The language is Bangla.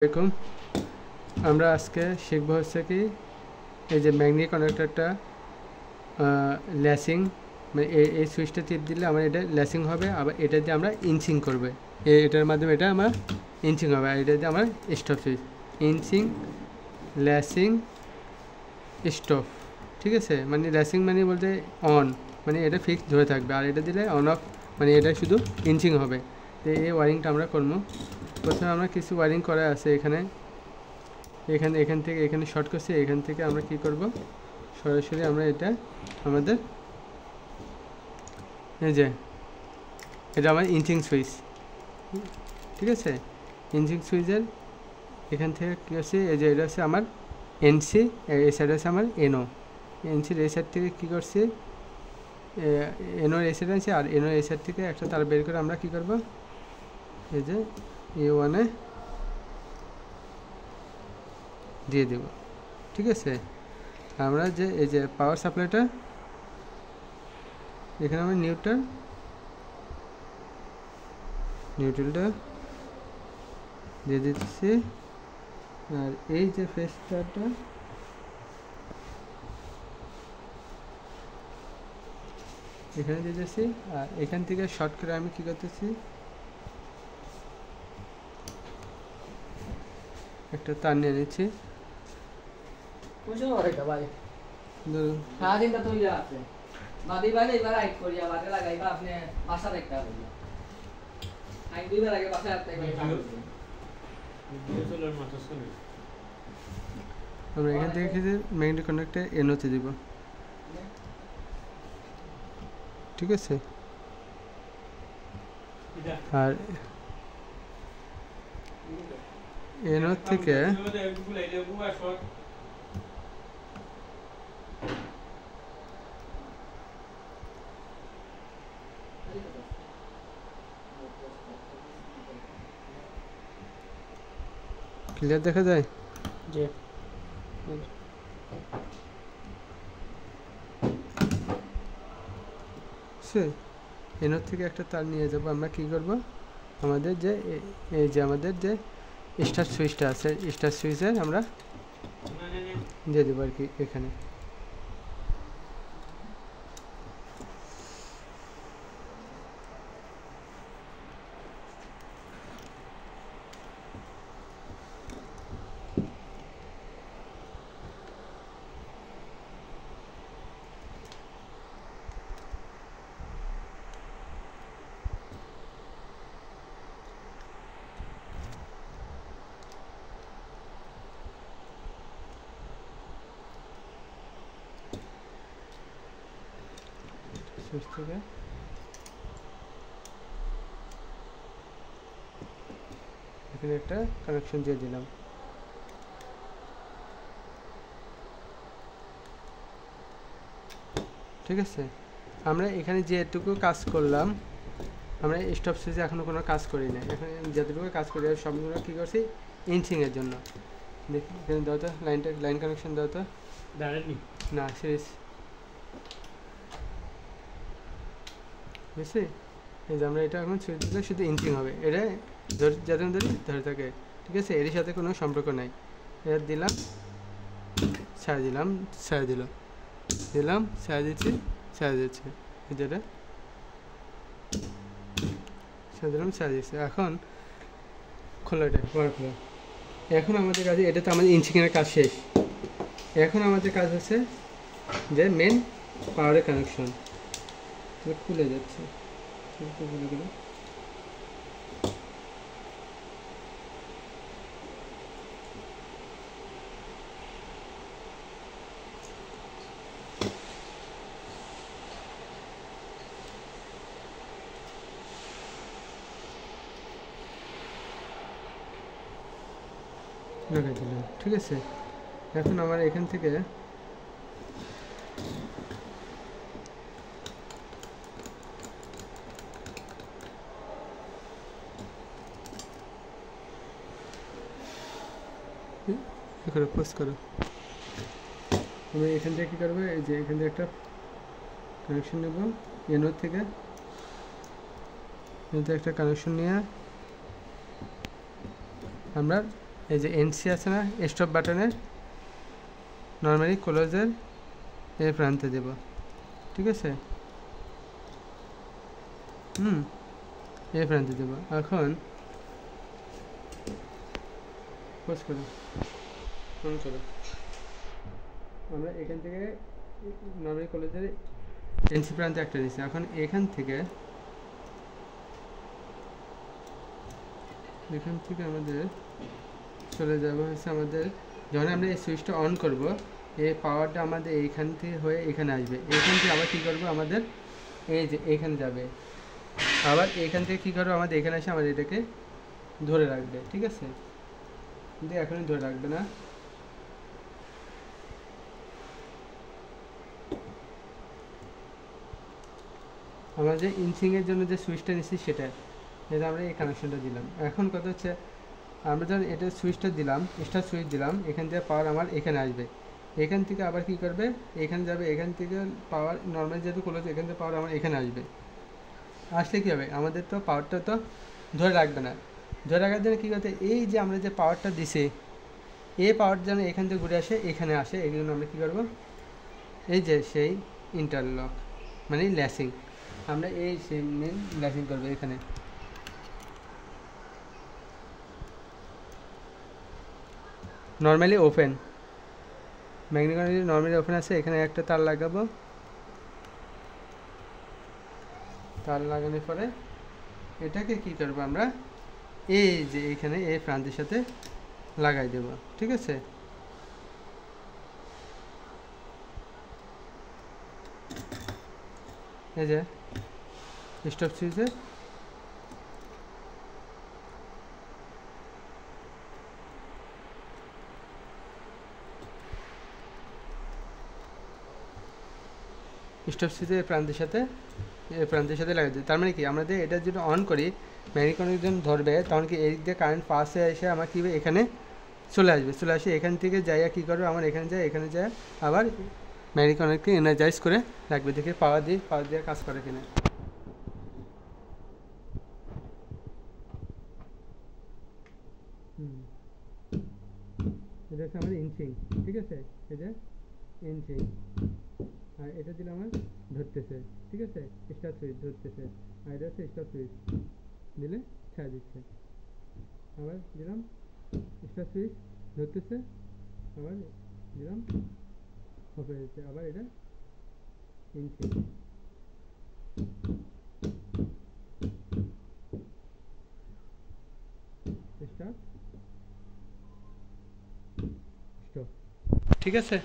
আসসালামু আলাইকুম। আমরা আজকে শিখবো হচ্ছে কি এই যে ম্যাগনেটিক কন্ডাক্টরটা ল্যাসিং, মানে এই সুইচটা টিপ দিলে আমার এটা ল্যাসিং হবে, আবার এটা দিয়ে আমরা ইঞ্চিং করবে, এটার মাধ্যমে এটা আমার ইঞ্চিং হবে, আর এটা দিয়ে আমার স্টপ সুইচ ইঞ্চিং ল্যাসিং স্টপ। ঠিক আছে, মানে ল্যাসিং মানে বলতে অন, মানে এটা ফিক্স ধরে থাকবে, আর এটা দিলে অন অফ, মানে এটা শুধু ইঞ্চিং হবে। তো এই ওয়ারিংটা আমরা করবো। প্রথমে আমরা কিছু ওয়ারিং করা আছে এখান থেকে এখানে শর্ট করছি, এখান থেকে আমরা কি করব, সরাসরি আমরা এটা আমাদের এই যে এটা আমার ইঞ্চিং সুইচ। ঠিক আছে, ইঞ্চিং সুইচের এখান থেকে কী করছি, এই যে এটা হচ্ছে আমার এনসি, এই সাইড হচ্ছে আমার এনও। এনসির এই সাইড থেকে কী করছি, এনওর এই সাইড আছে, আর এনওর এই সাইড থেকে একটা তার বের করে আমরা কী করব, এই যে A1-এ দিয়ে দেব। ঠিক আছে, আমরা যে এই যে পাওয়ার সাপ্লাইটা এখানে আমরা নিউট্রালটা দিয়ে দিচ্ছি, আর এই যে ফেসটাটা এখানে দিয়ে দিচ্ছি, আর এখান থেকে শর্ট করে আমি কি করতেছি, একটা তার নিয়ে নিচ্ছি। আমরা এখান থেকে ম্যাগনেটিক কন্ডাক্টর এনওতে দিব। ঠিক আছে, আর এনও থেকে ক্লিয়ার দেখা যায় যে এনওর থেকে একটা তার নিয়ে যাব। আমরা কি করব, আমাদের যে এই যে আমাদের যে স্টার সুইচটা আছে, স্টার সুইচের আমরা দিয়ে দেবো আর কি এখানে। সুইচ থেকে এখানে একটা কানেকশন দিয়ে দিলাম। ঠিক আছে, আমরা এখানে যেটুকু কাজ করলাম, আমরা স্টপ সুইচে এখনও কোনো কাজ করি না। এখানে যতটুকু কাজ করি সবগুলো কী করছি, ইঞ্চিংয়ের জন্য। দেখি এখানে দাও তো লাইন কানেকশন দাও তো, না সিরিজ বুঝছি। এই যে আমরা এটা এখন সুইচ দিলে শুধু ইঞ্চিং হবে, এটা যতদিন ধরে থাকে। ঠিক আছে, এর সাথে কোনো সম্পর্ক নাই। এটা দিলাম, ছাড় দিলাম, ছাড় দিলাম, ছাড় দিচ্ছি, ছাড় দিচ্ছি, যেটা ছাড় দিলাম, ছাড় দিচ্ছি। এখন খোলা, এটা বড় খোলা। এখন আমাদের কাছে এটা তো আমাদের ইঞ্চিংয়ের কাজ শেষ। এখন আমাদের কাজ হচ্ছে যে মেন পাওয়ারের কানেকশন। খুলে যাচ্ছে, খুলে গেল। লাগাই দিলাম। ঠিক আছে, এখন আমার এখান থেকে পোস্ট করো। আমি এখান থেকে কী করবো, এই যে এখান থেকে একটা কানেকশন নেব এনওর থেকে, একটা কানেকশন নিয়ে আমরা এই যে এনসি আছে না স্টপ বাটনের নর্মালি ক্লোজের এই প্রান্তে দেব, ঠিক আছে, এই প্রান্তে দেব। এখন পোস্ট করো, ফোন করো, আমরা এখান থেকে নর্মালি কলেজের এনসি প্রান্তে একটা দিচ্ছি। এখন এখান থেকে আমাদের চলে যাবো হচ্ছে আমাদের যখন আমরা এই সুইচটা অন করব, এই পাওয়ারটা আমাদের এইখান থেকে হয়ে এখানে আসবে। এখান থেকে আবার কী করবো, আমাদের এই যে এখানে যাবে, আবার এখান থেকে কী করবো, আমাদের এখানে এসে আমাদের এটাকে ধরে রাখবে, ঠিক আছে, কিন্তু এখনই ধরে রাখবে না। আমরা যে ইনসিংয়ের জন্য যে সুইচটা নিচ্ছি সেটা, যেটা আমরা এই কানেকশনটা দিলাম। এখন কথা হচ্ছে আমরা যখন এটা সুইচটা দিলাম, স্টার সুইচ দিলাম, এখান থেকে পাওয়ার আমার এখানে আসবে, এখান থেকে আবার কি করবে, এখানে যাবে, এখান থেকে পাওয়ার নর্মাল যেহেতু ক্লোজ, এখান থেকে পাওয়ার আমার এখানে আসবে। আসলে কী হবে, আমাদের তো পাওয়ারটা তো ধরে রাখবে না। ধরে রাখার জন্য কী করতে, এই যে আমরা যে পাওয়ারটা দিছি, এই পাওয়ার যেন এখান থেকে ঘুরে আসে এখানে আসে, এই জন্য আমরা কী করবো, এই যে সেই ইন্টারলক মানে ল্যাসিং, আমরা এই সেই মেন ল্যাসিং করবো এখানে। Normally open magnetic normally open আছে, এখানে একটা তার লাগাবো, তার লাগানোর পরে এটাকে কি করবো আমরা, এই যে এখানে এই প্রান্তের সাথে লাগাই দেব, ঠিক আছে। এই যে স্টপ সুইচে স্টপ সুইচে প্রান্তের সাথে লাগাই দেবে। তার মানে কি, আমাদের এটা যদি অন করি, ম্যাগনেটিক যখন ধরবে, তখন কি এই দিকে কারেন্ট পাস হয়ে এসে আমার কী এখানে চলে আসে, এখান থেকে যাইয়া কী করবে, আমার এখানে যায় আবার ম্যাগনেটিককে এনার্জাইজ করে রাখবে। দেখে পাওয়ার দিয়ে কাজ করে কিনা। এটা হচ্ছে আমাদের ইনচিং, ঠিক আছে, এটা ইনচিং, আর এটা দিলে আমার ধরতেছে, ঠিক আছে, স্টার সুইচ ধরতেছে, আর এটা হচ্ছে স্টার সুইচ দিলে ছাড় দিচ্ছে, আবার দিলাম স্টার সুইচ ধরতেছে, আবার দিলাম অফ হয়ে যাচ্ছে, আবার এটা ইনচিং। স্টার স্টপ, ঠিক আছে।